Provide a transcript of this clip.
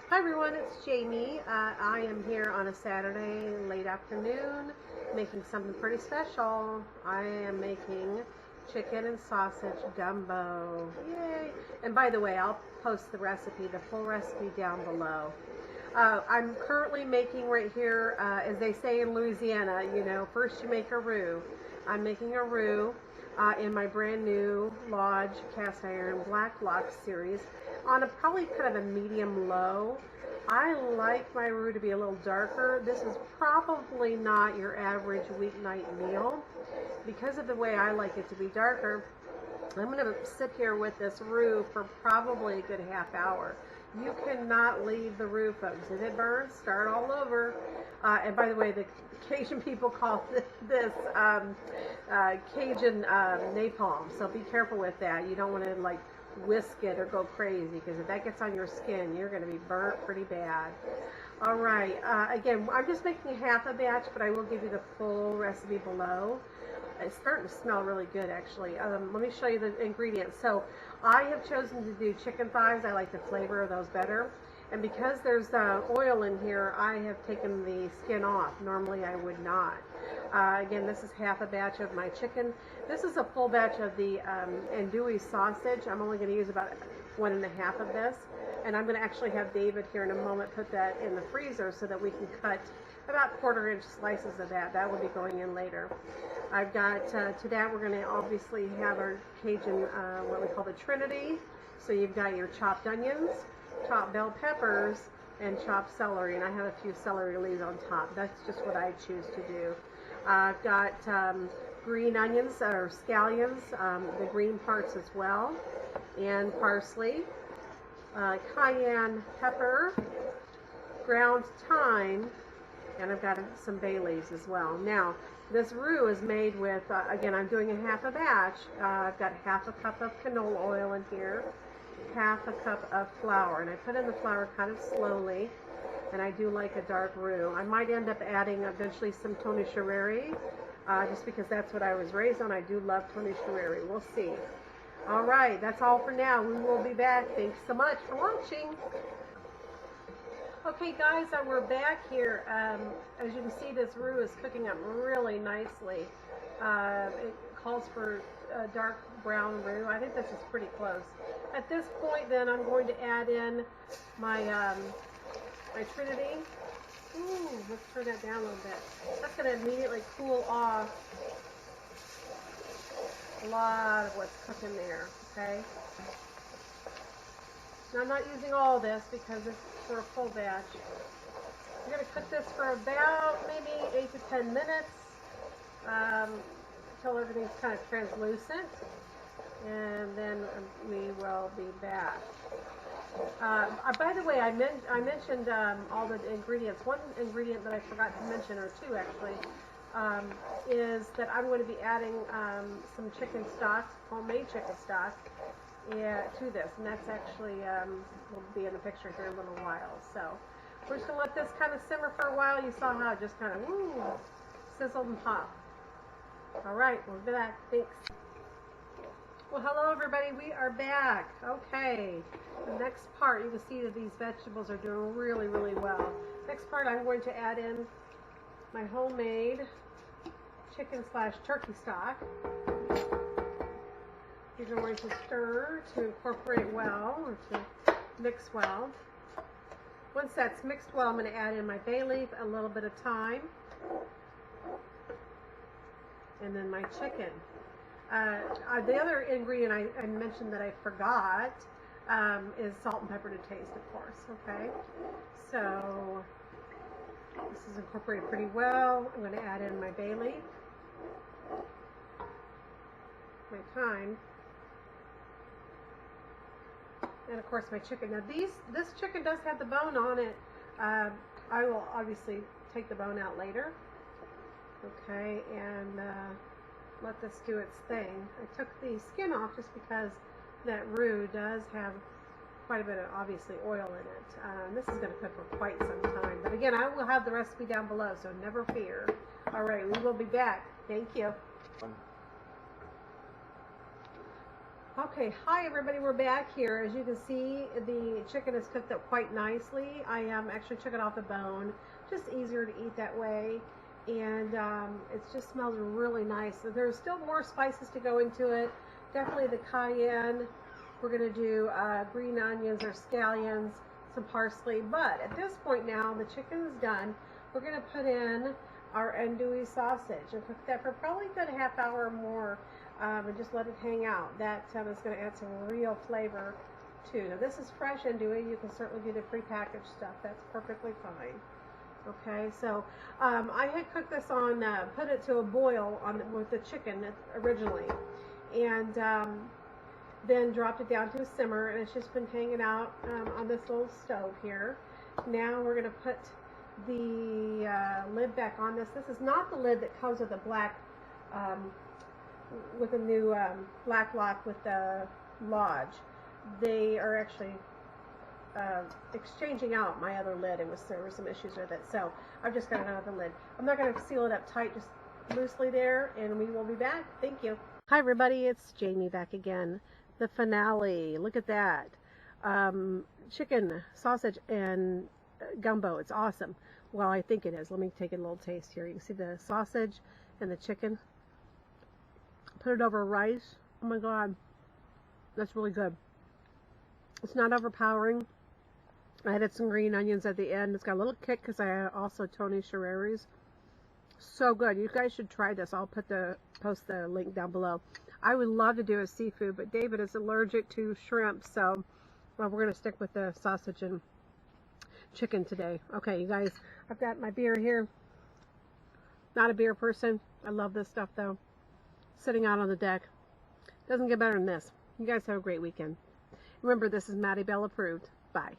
Hi everyone, it's Jamie. I am here on a Saturday late afternoon making something pretty special. I am making chicken and sausage gumbo. Yay! And by the way, I'll post the recipe, the full recipe down below. I'm currently making right here, as they say in Louisiana, first you make a roux. I'm making a roux in my brand new Lodge cast iron black block series on a probably kind of a medium low. I like my roux to be a little darker. This is probably not your average weeknight meal. Because of the way I like it to be darker, I'm going to sit here with this roux for probably a good half hour. You cannot leave the roux, folks. If it burns, start all over. And by the way, the Cajun people call this Cajun napalm, so be careful with that. You don't want to like whisk it or go crazy, because if that gets on your skin, you're going to be burnt pretty bad. All right, again, I'm just making half a batch, but I will give you the full recipe below. It's starting to smell really good, actually. Let me show you the ingredients. So I have chosen to do chicken thighs. I like the flavor of those better. And because there's oil in here, I have taken the skin off. Normally I would not. Again, this is half a batch of my chicken. This is a full batch of the andouille sausage. I'm only going to use about 1.5 of this. And I'm going to actually have David here in a moment put that in the freezer so that we can cut about 1/4-inch slices of that. That will be going in later. I've got, to that we're going to obviously have our Cajun, what we call the trinity. So you've got your chopped onions, chopped bell peppers, and chopped celery. And I have a few celery leaves on top. That's just what I choose to do. I've got green onions or scallions, the green parts as well, and parsley, cayenne pepper, ground thyme, and I've got some bay leaves as well. Now, this roux is made with, again, I'm doing a half a batch. I've got half a cup of canola oil in here, half a cup of flour, and I put in the flour kind of slowly, and I do like a dark roux. I might end up adding eventually some cherry, just because that's what I was raised on. I do love cherry. We'll see. All right, that's all for now. We will be back. Thanks so much for watching. Okay guys, we're back here. As you can see, this roux is cooking up really nicely. It calls for a dark brown roux. I think this is pretty close. At this point then, I'm going to add in my, my trinity. Ooh, let's turn that down a little bit. That's going to immediately cool off a lot of what's cooking there, okay? Now, I'm not using all this because it's for a full batch. I'm going to cook this for about maybe 8 to 10 minutes until everything's kind of translucent, and then we will be back. By the way, I mentioned all the ingredients. One ingredient that I forgot to mention, or two actually, is that I'm going to be adding some chicken stock, homemade chicken stock, to this, and that's actually will be in the picture here in a little while. So we're just gonna let this kind of simmer for a while. You saw how it just kind of sizzled and popped. All right, we'll be back. Thanks. Well, hello everybody. We are back. Okay, the next part, you can see that these vegetables are doing really, really well. Next part, I'm going to add in my homemade chicken/turkey stock. You're going to stir to incorporate well, or to mix well. Once that's mixed well, I'm going to add in my bay leaf, a little bit of thyme, and then my chicken. The other ingredient I mentioned that I forgot is salt and pepper to taste, of course, okay? So this is incorporated pretty well. I'm going to add in my bay leaf, my thyme, and of course my chicken. Now this chicken does have the bone on it. I will obviously take the bone out later, okay, and let this do its thing. I took the skin off just because that roux does have quite a bit of, obviously, oil in it. This is going to cook for quite some time, but again, I will have the recipe down below, so never fear. All right, we will be back. Thank you. Okay, hi everybody, we're back here. As you can see, the chicken is cooked up quite nicely. I actually took it off the bone, just easier to eat that way. And it just smells really nice. So there's still more spices to go into it. Definitely the cayenne. We're gonna do green onions or scallions, some parsley. But at this point now, the chicken is done. We're gonna put in our andouille sausage and cook that for probably a good half hour or more. And just let it hang out. That is going to add some real flavor too. Now this is fresh andouille. You can certainly do the prepackaged stuff. That's perfectly fine. Okay, so I had cooked this on, put it to a boil with the chicken originally, and then dropped it down to a simmer, and it's just been hanging out on this little stove here. Now we're going to put the lid back on this. This is not the lid that comes with a black with a new black lock with the Lodge. They are actually exchanging out my other lid, and there were some issues with it, so I've just got another lid. I'm not going to seal it up tight, just loosely there, and we will be back. Thank you. Hi everybody, it's Jamie back again. The finale, look at that. Chicken, sausage, and gumbo. It's awesome. Well, I think it is. Let me take a little taste here. You can see the sausage and the chicken. Put it over rice. Oh my god, that's really good. It's not overpowering. I added some green onions at the end. It's got a little kick because I also Tony Sherreri's. So good. You guys should try this. I'll post the link down below. I would love to do a seafood, but David is allergic to shrimp, so well, we're going to stick with the sausage and chicken today. Okay, you guys, I've got my beer here. Not a beer person. I love this stuff though. Sitting out on the deck. Doesn't get better than this. You guys have a great weekend. Remember, this is Mattie Bell approved. Bye.